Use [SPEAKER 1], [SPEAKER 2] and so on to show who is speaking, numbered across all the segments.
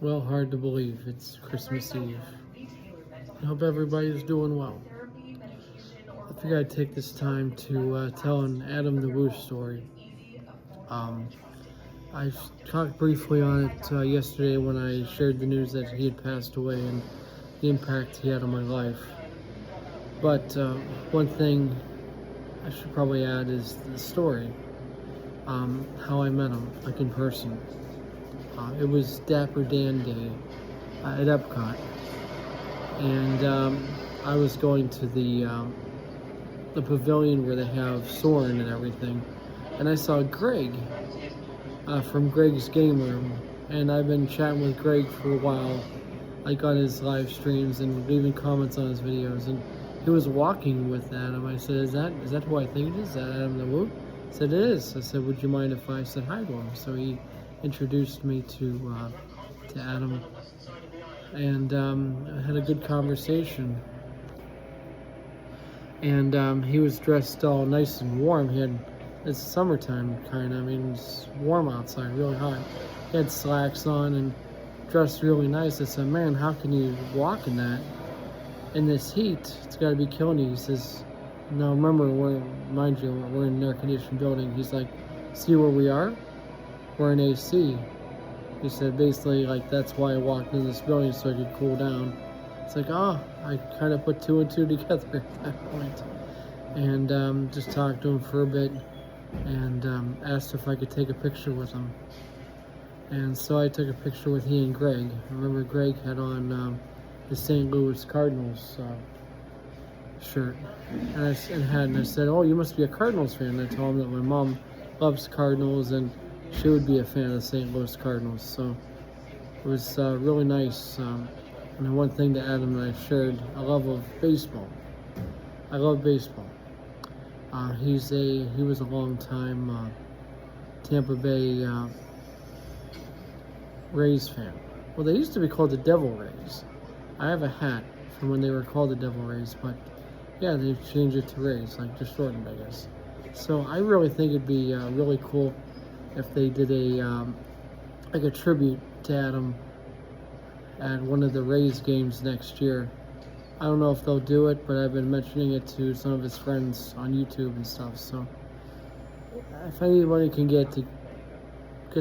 [SPEAKER 1] Well, hard to believe it's Christmas Eve. I hope everybody's doing well. I figured I'd take this time to tell an Adam the Woo story. I talked briefly on it yesterday when I shared the news that he had passed away and the impact he had on my life. But one thing I should probably add is the story, how I met him, like in person. It was Dapper Dan Day at Epcot, and I was going to the pavilion where they have Soarin' and everything, and I saw Greg from Greg's Game Room, and I've been chatting with Greg for a while, like on his live streams and leaving comments on his videos, and he was walking with Adam. I said, is that who I think it is? Is that Adam the Woo? He said, it is. I said, would you mind if I said hi to him? So he introduced me to Adam, and I had a good conversation. And he was dressed all nice and warm. It's summertime kind of. I mean, it's warm outside, really hot. He had slacks on and dressed really nice. I said, man, how can you walk in that? In this heat, it's got to be killing you. He says, now remember, mind you, we're in an air-conditioned building. He's like, see where we are? We're in AC. He said, basically, like, that's why I walked in this building, so I could cool down. It's like, oh, I kind of put two and two together at that point. And just talked to him for a bit and asked if I could take a picture with him. And so I took a picture with he and Greg. I remember Greg had on the St. Louis Cardinals shirt. And I said, oh, you must be a Cardinals fan. And I told him that my mom loves Cardinals and she would be a fan of the St. Louis Cardinals. So it was really nice. And the one thing to Adam and I shared a love of baseball. I love baseball. He was a long time Tampa Bay Rays fan. Well, they used to be called the Devil Rays. I have a hat from when they were called the Devil Rays, but yeah, they've changed it to Rays, like just shortened, I guess. So I really think it'd be really cool if they did like a tribute to Adam at one of the Rays games next year. I don't know if they'll do it, but I've been mentioning it to some of his friends on YouTube and stuff. So if anybody can get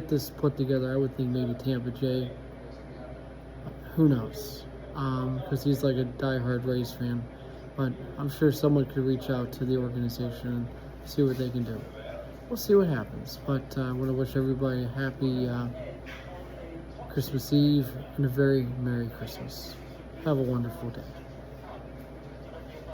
[SPEAKER 1] this put together, I would think maybe Tampa J. Who knows? Because he's like a diehard Rays fan. But I'm sure someone could reach out to the organization and see what they can do. We'll see what happens. But I want to wish everybody a happy Christmas Eve and a very Merry Christmas. Have a wonderful day.